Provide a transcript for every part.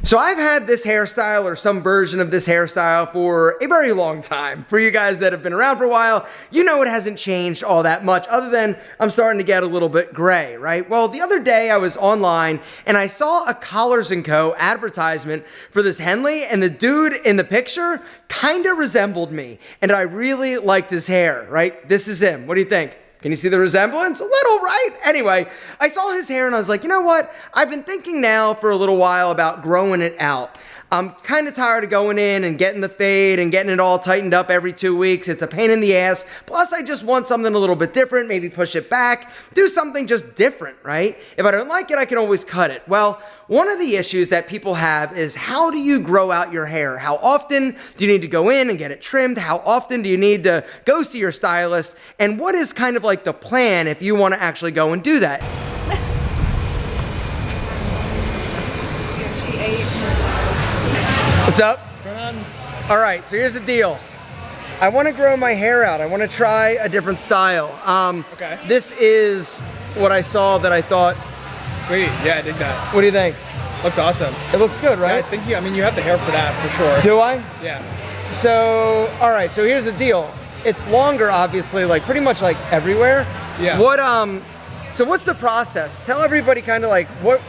So I've had this hairstyle or some version of this hairstyle for a very long time. For you guys that have been around for a while, you know it hasn't changed all that much other than I'm starting to get a little bit gray, right? Well, the other day I was online and I saw a Collars & Co. advertisement for this Henley, and the dude in the picture kind of resembled me, and I really liked his hair, right? This is him. What do you think? Can you see the resemblance? A little, right? Anyway, I saw his hair and I was like, you know what? I've been thinking now for a little while about growing it out. I'm kind of tired of going in and getting the fade and getting it all tightened up every 2 weeks. It's a pain in the ass. Plus, I just want something a little bit different, maybe push it back, do something just different, right? If I don't like it, I can always cut it. Well, one of the issues that people have is, how do you grow out your hair? How often do you need to go in and get it trimmed? How often do you need to go see your stylist? And what is kind of like the plan if you want to actually go and do that? What's up? What's going on? All right, so here's the deal. I want to grow my hair out. I want to try a different style. Okay. This is what I saw that I thought. Sweet. Yeah, I dig that. What do you think? Looks awesome. It looks good, Yeah, right? I think you have the hair for that for sure. Do I? Yeah. So, all right, so here's the deal. It's longer, obviously, like pretty much like everywhere. Yeah. So what's the process? Tell everybody kind of like, what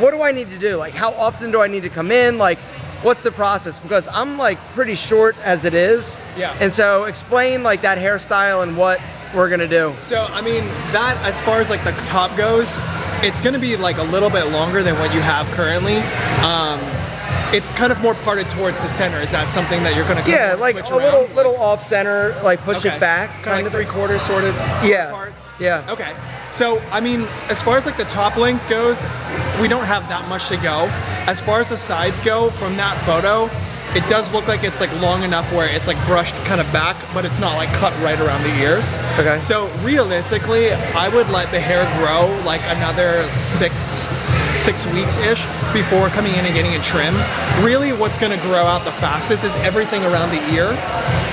do I need to do? Like, how often do I need to come in? Like, what's the process? Because I'm like pretty short as it is. Yeah. And so explain like that hairstyle and what we're gonna do. So, I mean, that as far as like the top goes, it's gonna be like a little bit longer than what you have currently. It's kind of more parted towards the center. Is that something that you're gonna Yeah, like switch a around? little off center, like push it back. Kind of like 3/4 sort of Yeah. part? Yeah. Okay. So, I mean, as far as like the top length goes, we don't have that much to go. As far as the sides go, from that photo, it does look like it's like long enough where it's like brushed kind of back, but it's not like cut right around the ears. Okay. So realistically, I would let the hair grow like another six weeks-ish before coming in and getting it trimmed. Really what's gonna grow out the fastest is everything around the ear.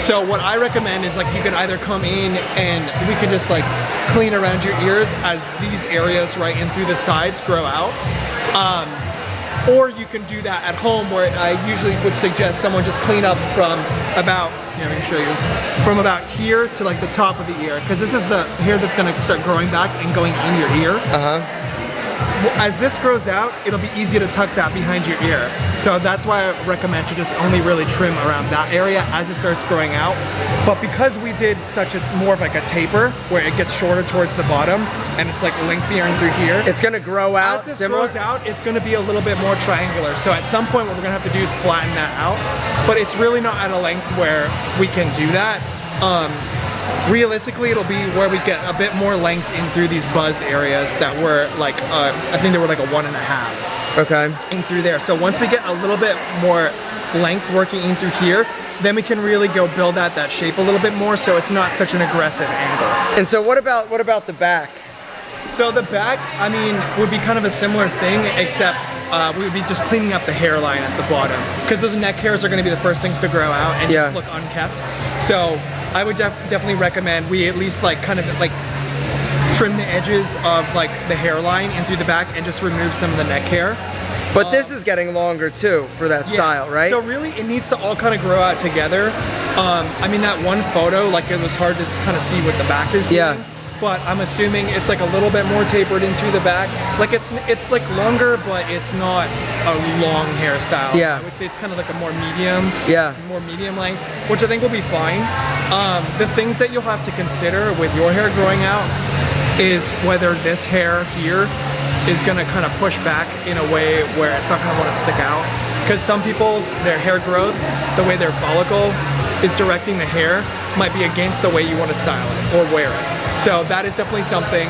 So what I recommend is like you can either come in and we can just like clean around your ears as these areas right in through the sides grow out. Or you can do that at home, where I usually would suggest someone just clean up from about, let me show you, from about here to like the top of the ear, because this is the hair that's gonna start growing back and going in your ear. As this grows out, it'll be easier to tuck that behind your ear. So that's why I recommend to just only really trim around that area as it starts growing out. But because we did such a more of like a taper where it gets shorter towards the bottom and it's like lengthier in through here, It's gonna grow out as this similar? grows out, it's gonna be a little bit more triangular. So at some point what we're gonna have to do is flatten that out, but it's really not at a length where we can do that. Realistically, it'll be where we get a bit more length in through these buzzed areas that were like, I think they were like a 1.5. Okay. In through there. So once we get a little bit more length working in through here, then we can really go build out that shape a little bit more so it's not such an aggressive angle. And so what about the back? So the back, I mean, would be kind of a similar thing, except we would be just cleaning up the hairline at the bottom, because those neck hairs are going to be the first things to grow out and just look unkept. So I would definitely recommend we at least like kind of like trim the edges of like the hairline in through the back and just remove some of the neck hair. But this is getting longer too for that style, right? So really it needs to all kind of grow out together. I mean, that one photo, like it was hard to kind of see what the back is doing. Yeah. But I'm assuming it's like a little bit more tapered in through the back. Like it's like longer, but it's not a long hairstyle. Yeah. I would say it's kind of like a more medium. Yeah. More medium length, which I think will be fine. The things that you'll have to consider with your hair growing out is whether this hair here is gonna kind of push back in a way where it's not gonna want to stick out. Because some people's, their hair growth, the way their follicle is directing the hair might be against the way you want to style it or wear it. So that is definitely something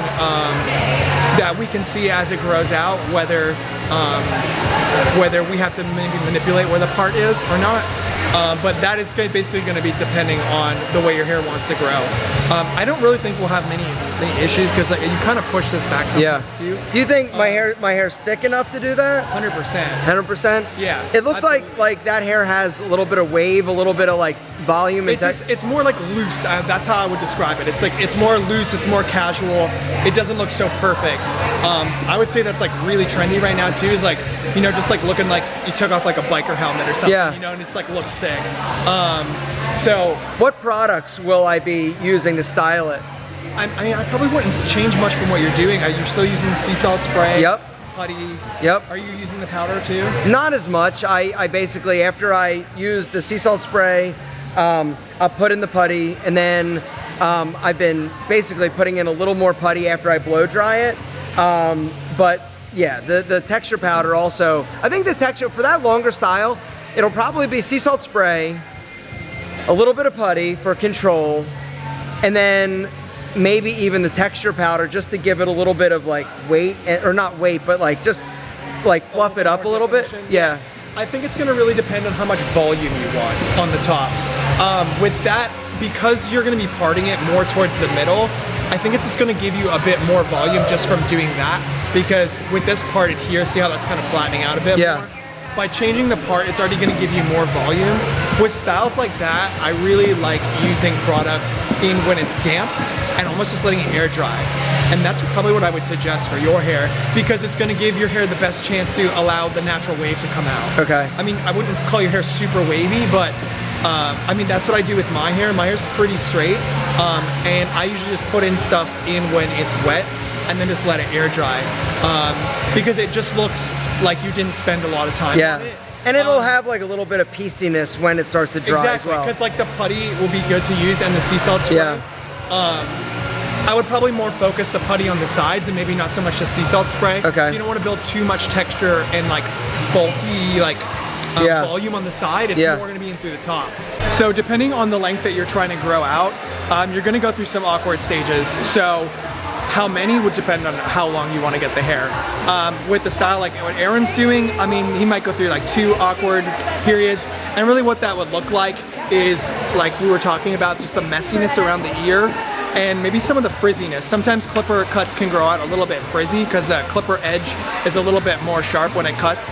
that we can see as it grows out, whether we have to maybe manipulate where the part is or not. But that is basically going to be depending on the way your hair wants to grow. I don't really think we'll have many issues because like, you kind of push this back sometimes too. Do you think my hair's thick enough to do that? 100%. 100%? Yeah. It looks like that hair has a little bit of wave, a little bit of like volume and it's more like loose. That's how I would describe it. It's like it's more loose, it's more casual. It doesn't look so perfect. I would say that's like really trendy right now too. Is like, you know, just like looking like you took off like a biker helmet or something. Yeah. You know, and it's like looks sick. So what products will I be using to style it? I mean, I probably wouldn't change much from what you're doing. Are you still using the sea salt spray? Yep. Putty? Yep. Are you using the powder too? Not as much. I basically, after I use the sea salt spray, I'll put in the putty, and then I've been basically putting in a little more putty after I blow dry it. But yeah, the texture powder also, I think the texture, for that longer style, it'll probably be sea salt spray, a little bit of putty for control, and then maybe even the texture powder just to give it a little bit of like weight, or not weight, but like just like fluff it up a little bit. Yeah. I think it's gonna really depend on how much volume you want on the top. With that, because you're gonna be parting it more towards the middle, I think it's just gonna give you a bit more volume just from doing that, because with this parted here, see how that's kind of flattening out a bit more? By changing the part, it's already gonna give you more volume. With styles like that, I really like using product in when it's damp and almost just letting it air dry. And that's probably what I would suggest for your hair, because it's gonna give your hair the best chance to allow the natural wave to come out. Okay. I mean, I wouldn't call your hair super wavy, but I mean, that's what I do with my hair. My hair's pretty straight, and I usually just put in stuff in when it's wet and then just let it air dry, because it just looks like you didn't spend a lot of time on it. And it'll have like a little bit of pieciness when it starts to dry as well. Because like the putty will be good to use and the sea salt spray. Yeah. I would probably more focus the putty on the sides and maybe not so much the sea salt spray. Okay. So you don't want to build too much texture and like bulky like volume on the side. It's more going to be in through the top. So depending on the length that you're trying to grow out, you're going to go through some awkward stages. So how many would depend on how long you want to get the hair. With the style like what Aaron's doing, I mean, he might go through like 2 awkward periods, and really what that would look like is, like we were talking about, just the messiness around the ear and maybe some of the frizziness. Sometimes clipper cuts can grow out a little bit frizzy because the clipper edge is a little bit more sharp when it cuts.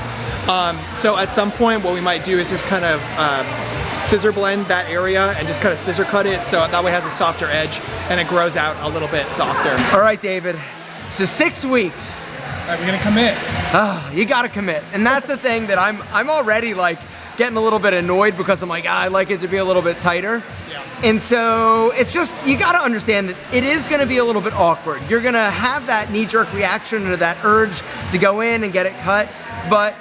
So at some point what we might do is just kind of scissor blend that area and just kind of scissor cut it, so that way it has a softer edge and it grows out a little bit softer. All right, David, so 6 weeks. All right, we're gonna commit. Oh, you gotta commit. And that's the thing that I'm already like getting a little bit annoyed, because I'm like, I like it to be a little bit tighter. Yeah. And so it's just, you gotta understand that it is gonna be a little bit awkward. You're gonna have that knee-jerk reaction or that urge to go in and get it cut, but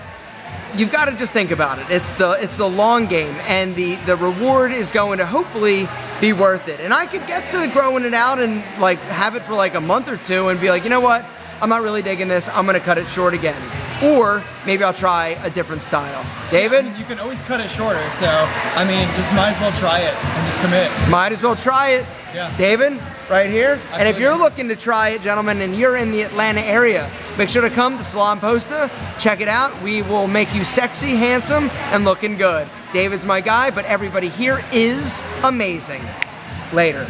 you've got to just think about it. It's the long game, and the reward is going to hopefully be worth it. And I could get to growing it out and like have it for like a month or 2 and be like, you know what? I'm not really digging this. I'm gonna cut it short again. Or maybe I'll try a different style. David? I mean, you can always cut it shorter, so I mean, just might as well try it and just commit. Might as well try it. Yeah. David, right here. Absolutely. And if you're looking to try it, gentlemen, and you're in the Atlanta area, make sure to come to Salon Posta, check it out. We will make you sexy, handsome, and looking good. David's my guy, but everybody here is amazing. Later.